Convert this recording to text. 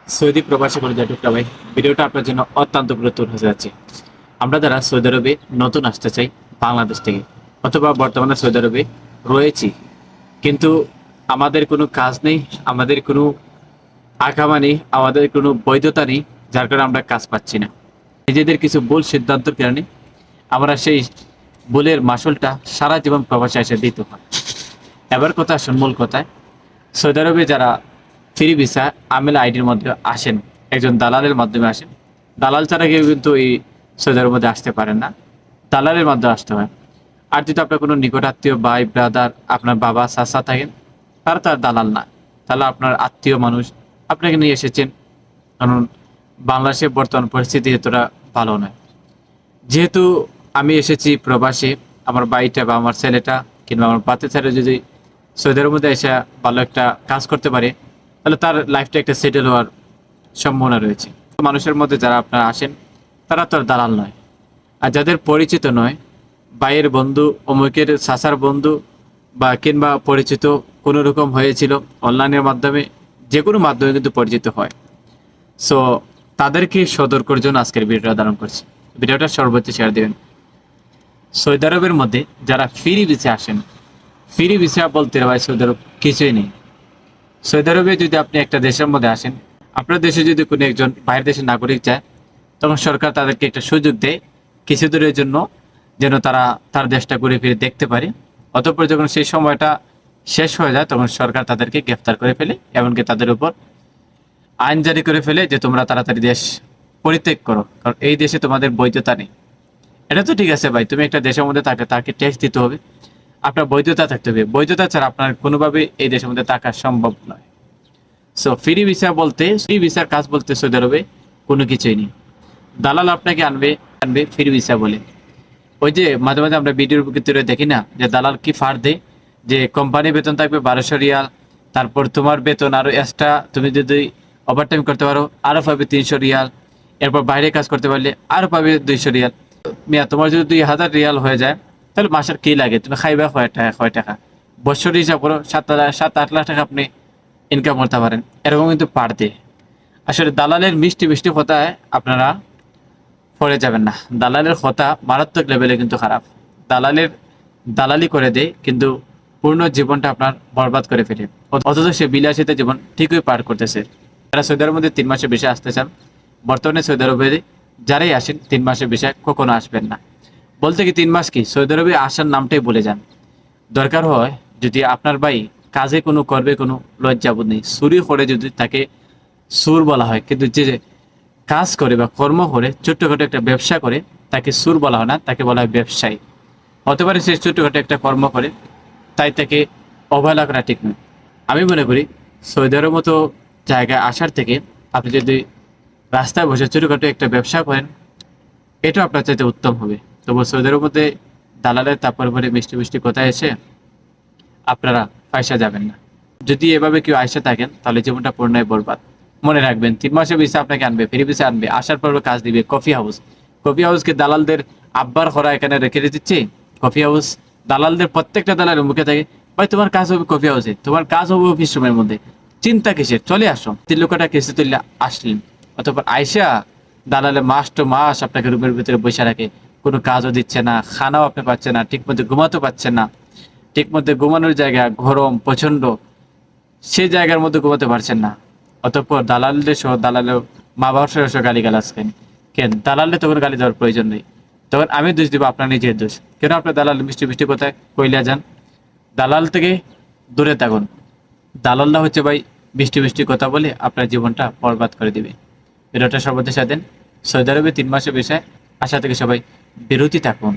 Saudi প্রবাসী পর্যটকরা ভাই, ভিডিওটা আপনার জন্য অত্যন্ত গুরুত্বপূর্ণ হতে যাচ্ছে। আমরা যারা সৌদি আরবে নতুন আসতে চাই বাংলাদেশ থেকে, অথবা বর্তমানে সৌদি আরবে রয়েছি, কিন্তু আমাদের কোনো কাজ নেই, আমাদের কোনো আকামা নেই, আমাদের কোনো বৈধতা নেই, যার কারণে আমরা কাজ পাচ্ছি না। নিজেদের কিছু ভুল সিদ্ধান্তের কারণে আমরা সেই ভুলের মাসুলটা সারা জীবন প্রবাসে এসে দিতে হয়। এবার কথা আসুন মূল কথায়। সৌদি আরবে যারা ফ্রি ভিসা আমেল আইডির মধ্যে আসেন, একজন দালালের মাধ্যমে আসেন। দালাল ছাড়া কেউ কিন্তু এই সৌদি আরবের মধ্যে আসতে পারেন না, দালালের মাধ্যমে আসতে হয়। আর যদি আপনার কোনো নিকট আত্মীয়, ভাই ব্রাদার, আপনার বাবা চাচা থাকেন, তারা তার দালাল না, তাহলে আপনার আত্মীয় মানুষ আপনাকে নিয়ে এসেছেন। কারণ বাংলাদেশের বর্তমান পরিস্থিতি এতটা ভালো নয়। যেহেতু আমি এসেছি প্রবাসে, আমার ভাইটা বা আমার ছেলেটা কিংবা আমার বাচ্চা ছেলে যদি সৌদি আরবের মধ্যে এসে ভালো একটা কাজ করতে পারে, তাহলে তার লাইফটা একটা সেটেল হওয়ার সম্ভাবনা রয়েছে। মানুষের মধ্যে যারা আপনারা আসেন, তারা তো আর দালাল নয়। আর যাদের পরিচিত নয়, ভাইয়ের বন্ধু, অমুকের চাচার বন্ধু বা কিংবা পরিচিত কোনো রকম হয়েছিল অনলাইনের মাধ্যমে, যে কোনো মাধ্যমে কিন্তু পরিচিত হয়। সো তাদেরকে সতর্কর জন্য আজকের ভিডিওটা ধারণ করছি। ভিডিওটা সর্বোচ্চ শেয়ার দেবেন। সৌদি আরবের মধ্যে যারা ফ্রি ভিসা আসেন, ফ্রি ভিসা বলতে ভাই সৌদি আরব কিছুই নেই। সৌদি আরবে যদি আপনি একটা দেশের মধ্যে আসেন, আপনার দেশে যদি কোনো একজন বাইরের দেশের নাগরিক চায়, তখন সরকার তাদেরকে একটা সুযোগ দেয় কিছু দূরের জন্য, যেন তারা তার দেশটা ঘুরে ফিরে দেখতে পারে। অতঃপর যখন সেই সময়টা শেষ হয়ে যায়, তখন সরকার তাদেরকে গ্রেফতার করে ফেলে, এমনকি তাদের উপর আইন জারি করে ফেলে যে তোমরা তাড়াতাড়ি দেশ পরিত্যাগ করো, কারণ এই দেশে তোমাদের বৈধতা নেই। এটা তো ঠিক আছে ভাই, তুমি একটা দেশের মধ্যে থাকলে তাকে ট্যাক্স দিতে হবে, আপনার বৈধতা থাকতে হবে। বৈধতা ছাড়া আপনার কোনোভাবে এই দেশের মধ্যে থাকা সম্ভব নয়। সো ফ্রি ভিসা বলতে, ফ্রি ভিসার কাজ বলতে সৌদি আরবে কোনো কিছুই নেই। দালাল আপনাকে আনবে আনবে ফ্রি ভিসা বলে। ওই যে মাঝে মাঝে আমরা ভিডিওর ভিতরে দেখি না, যে দালাল কি ফাড় দেয়, যে কোম্পানি বেতন থাকবে 1200 রিয়াল, তারপর তোমার বেতন আরো এক্সট্রা, তুমি যদি ওভারটাইম করতে পারো আরো পাবে 300 রিয়াল, এরপর বাইরে কাজ করতে পারলে আরো পাবে 200 রিয়াল। মিয়া, তোমার যদি 2000 রিয়াল হয়ে যায়, তাহলে মাসের কি লাগে? তুমি খাইবা কয় টাকা? বছর হিসাব করো, 7-8 লাখ টাকা আপনি ইনকাম করতে পারেন। এরকম কিন্তু পারতে। আসলে দালালের মিষ্টি মিষ্টি কথায় আপনারা পড়ে যাবেন না। দালালের কথা মারাত্মক লেভেলে কিন্তু খারাপ। দালালের দালালি করে দেয়, কিন্তু পূর্ণ জীবনটা আপনার বরবাদ করে ফেলে। অথচ সে বিলাসিতা জীবন ঠিকই পার করতেছে। যারা সৌদি আরবের মধ্যে 3 মাসের বেশি আসতে চান, বর্তমানে সৌদি আরবে যারাই আসেন 3 মাসের বেশি কখনো আসবেন না। বলতে কি 3 মাস কি, সৌদি আরবে আসার নামটাই বলে যান। দরকার হয় যদি আপনার ভাই কাজে কোনো করবে, কোনো লজ্জাবোধ নেই, চুরি করে যদি তাকে সুর বলা হয়, কিন্তু যে কাজ করে বা কর্ম করে, ছোট্টখাটো একটা ব্যবসা করে, তাকে সুর বলা হয় না, তাকে বলা হয় ব্যবসায়ী। হতে পারে সে ছোট্টখাটো একটা কর্ম করে, তাই তাকে অবহেলা করা ঠিক নয়। আমি মনে করি সৌদি আরবের মতো জায়গায় আসার থেকে আপনি যদি রাস্তায় বসে ছোটখাটো একটা ব্যবসা করেন, এটা আপনার চাইতে উত্তম হবে। তবু সৌদি আরবের মধ্যে দালালের তারপর পরে মিষ্টি মিষ্টি কোথায় এসে আপনারা পয়সা যাবেন না। যদি এভাবে কেউ আইসা থাকেন, তাহলে জীবনটা পূর্ণই বরবাদ। মনে রাখবেন, 3 মাসের ভিসা আপনাকে আনবে, ফ্রি ভিসা আনবে, আসার পর কাজ দিবে কফি হাউস। কফি হাউসকে দালালদের আব্বার খরা এখানে রেখে দিচ্ছে। কফি হাউস দালালদের, প্রত্যেকটা দালালের মুখে থাকে, ভাই তোমার কাজ হবে কফি হাউসে, তোমার কাজ হবে অফিস রুমের মধ্যে, চিন্তা কিসের, চলে আসো। 3 লক্ষটা কেসে তুললে আসলেন, অথবা আইসা দালালে মাস টু মাস আপনাকে রুমের ভিতরে বসে রাখে, কোনো কাজও দিচ্ছে না, খানাও আপনি পাচ্ছেন না, ঠিক মতো ঘুমাতে পাচ্ছেন না। ঠিক মধ্যে ঘুমানোর জায়গা গরম প্রচন্ড, সেই জায়গার মধ্যে ঘুমাতে পারছেন না। অতঃপর দালালদের সহ দালালের মা বাবার সহ গালি গালাজ কেন? কেন দালালে তখন গালি দেওয়ার প্রয়োজন নেই। তখন আমি দোষ দিব আপনার নিজের দোষ। কেন আপনার দালাল মিষ্টি মিষ্টি কথায় কইলা যান? দালাল থেকে দূরে থাকুন। দালালরা হচ্ছে ভাই মিষ্টি মিষ্টি কথা বলে আপনার জীবনটা বরবাদ করে দিবে। ভিডিওটা সর্বদা সাথে দেন। সৌদি আরবে 3 মাসের বিষয়ে আশা থেকে সবাই বিরতি থাকুন।